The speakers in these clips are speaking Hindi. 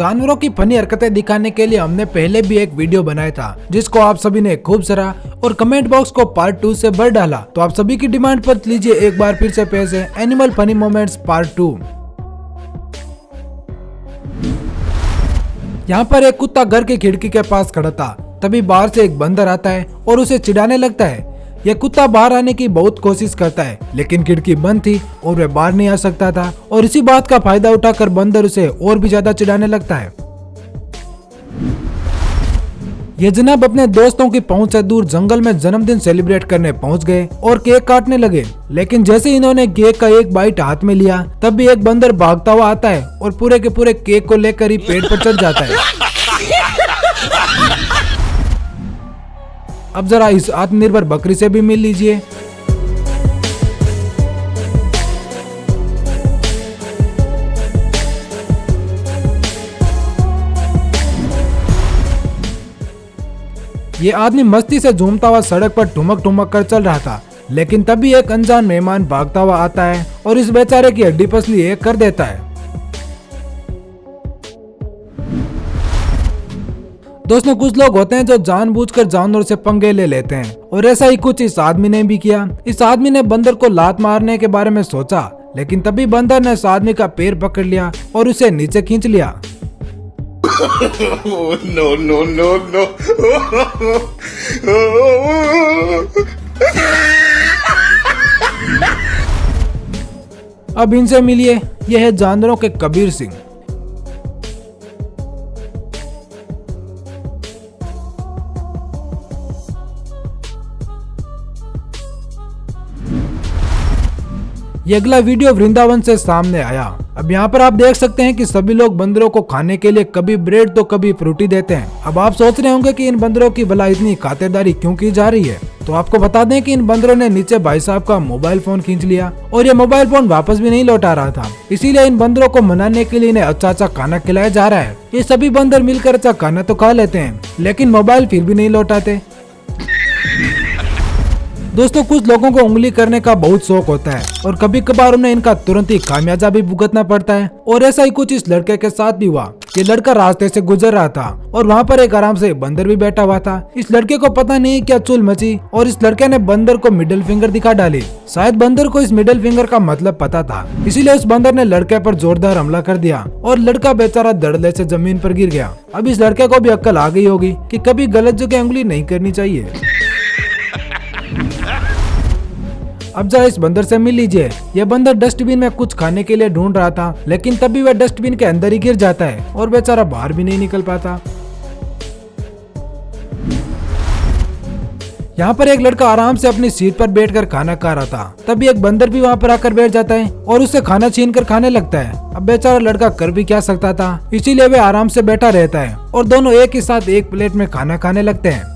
जानवरों की फनी हरकतें दिखाने के लिए हमने पहले भी एक वीडियो बनाया था, जिसको आप सभी ने खूब सराहा और कमेंट बॉक्स को पार्ट 2 से भर डाला। तो आप सभी की डिमांड पर लीजिए एक बार फिर से पेश है एनिमल फनी मोमेंट्स पार्ट 2। यहाँ पर एक कुत्ता घर की खिड़की के पास खड़ा था, तभी बाहर से एक बंदर आता है और उसे चिढ़ाने लगता है। यह कुत्ता बाहर आने की बहुत कोशिश करता है, लेकिन खिड़की बंद थी और वह बाहर नहीं आ सकता था। और इसी बात का फायदा उठाकर बंदर उसे और भी ज्यादा चिढ़ाने लगता है। ये जनाब अपने दोस्तों की पहुंच से दूर जंगल में जन्मदिन सेलिब्रेट करने पहुंच गए और केक काटने लगे। लेकिन जैसे ही इन्होंने केक का एक बाइट हाथ में लिया, तब भी एक बंदर भागता हुआ आता है और पूरे के पूरे केक को लेकर ही पेड़ पर चढ़ जाता है। अब जरा इस आत्मनिर्भर बकरी से भी मिल लीजिए। ये आदमी मस्ती से झूमता हुआ सड़क पर ठुमक ठुमक कर चल रहा था, लेकिन तभी एक अनजान मेहमान भागता हुआ आता है और इस बेचारे की हड्डी पसली एक कर देता है। दोस्तों, कुछ लोग होते हैं जो जानबूझकर जानवरों से पंगे ले लेते हैं, और ऐसा ही कुछ इस आदमी ने भी किया। इस आदमी ने बंदर को लात मारने के बारे में सोचा, लेकिन तभी बंदर ने इस आदमी का पैर पकड़ लिया और उसे नीचे खींच लिया। No, no, no, no. अब इनसे मिलिए, यह है जानवरों के कबीर सिंह। ये अगला वीडियो वृंदावन से सामने आया। अब यहाँ पर आप देख सकते हैं कि सभी लोग बंदरों को खाने के लिए कभी ब्रेड तो कभी फ्रूटी देते हैं। अब आप सोच रहे होंगे कि इन बंदरों की भला इतनी खातिरदारी क्यों की जा रही है। तो आपको बता दें कि इन बंदरों ने नीचे भाई साहब का मोबाइल फोन खींच लिया और ये मोबाइल फोन वापस भी नहीं लौटा रहा था। इसीलिए इन बंदरों को मनाने के लिए इन्हें अच्छा खाना खिलाया जा रहा है। ये सभी बंदर मिलकर अच्छा खाना तो खा लेते हैं, लेकिन मोबाइल फिर भी नहीं लौटाते। दोस्तों, कुछ लोगों को उंगली करने का बहुत शौक होता है और कभी कभार उन्हें इनका तुरंत ही खामियाजा भी भुगतना पड़ता है। और ऐसा ही कुछ इस लड़के के साथ भी हुआ। ये लड़का रास्ते से गुजर रहा था और वहाँ पर एक आराम से बंदर भी बैठा हुआ था। इस लड़के को पता नहीं क्या चुल मची और इस लड़के ने बंदर को मिडिल फिंगर दिखा डाली। शायद बंदर को इस मिडिल फिंगर का मतलब पता था, इसीलिए उस बंदर ने लड़के पर जोरदार हमला कर दिया और लड़का बेचारा धड़ल्ले से जमीन पर गिर गया। अब इस लड़के को भी अक्ल आ गई होगी कि कभी गलत जगह उंगली नहीं करनी चाहिए। अब जरा इस बंदर से मिल लीजिए। यह बंदर डस्टबिन में कुछ खाने के लिए ढूंढ रहा था, लेकिन तभी वह डस्टबिन के अंदर ही गिर जाता है और बेचारा बाहर भी नहीं निकल पाता। यहाँ पर एक लड़का आराम से अपनी सीट पर बैठकर खाना खा रहा था, तभी एक बंदर भी वहाँ पर आकर बैठ जाता है और उससे खाना छीन कर खाने लगता है। अब बेचारा लड़का कर भी क्या सकता था, इसीलिए वह आराम से बैठा रहता है और दोनों एक ही साथ एक प्लेट में खाना खाने लगते हैं।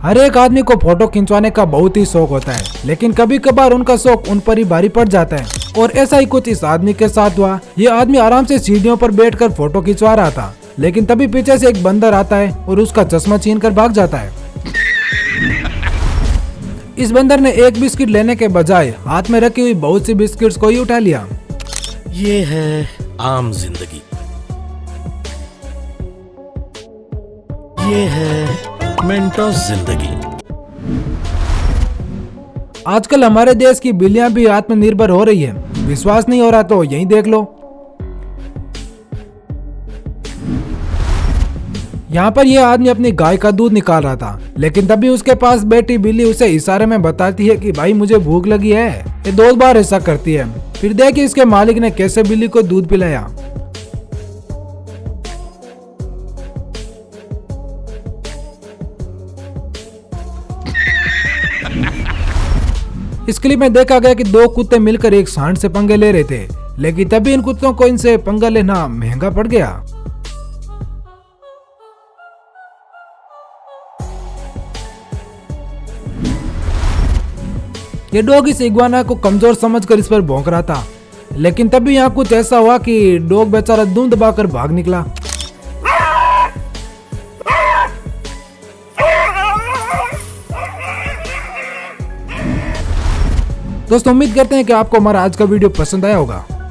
हर एक आदमी को फोटो खिंचवाने का बहुत ही शौक होता है, लेकिन कभी कभार उनका शौक उन पर ही भारी पड़ जाता है। और ऐसा ही कुछ इस आदमी के साथ हुआ। ये आदमी आराम से सीढ़ियों पर बैठकर फोटो खिंचवा रहा था, लेकिन तभी पीछे से एक बंदर आता है और उसका चश्मा छीनकर भाग जाता है। इस बंदर ने एक बिस्किट लेने के बजाय हाथ में रखी हुई बहुत सी बिस्किट्स को ही उठा लिया। ये है आम जिंदगी, ये है मेंटोस जिंदगी। आजकल हमारे देश की बिल्लियां भी आत्मनिर्भर हो रही है। विश्वास नहीं हो रहा तो यहीं देख लो। यहाँ पर यह आदमी अपनी गाय का दूध निकाल रहा था, लेकिन तभी उसके पास बैठी बिल्ली उसे इशारे में बताती है कि भाई मुझे भूख लगी है। ये 2 बार ऐसा करती है। फिर देखिए इसके मालिक ने कैसे बिल्ली को दूध पिलाया। इस क्लिप में देखा गया कि 2 कुत्ते मिलकर एक सांड से पंगे ले रहे थे, लेकिन तभी इन कुत्तों को इनसे पंगा लेना महंगा पड़ गया। ये डॉग इस इग्वाना को कमजोर समझकर इस पर भौंक रहा था, लेकिन तभी यहाँ कुछ ऐसा हुआ कि डॉग बेचारा दुम दबाकर भाग निकला। दोस्तों, उम्मीद करते हैं कि आपको हमारा आज का वीडियो पसंद आया होगा।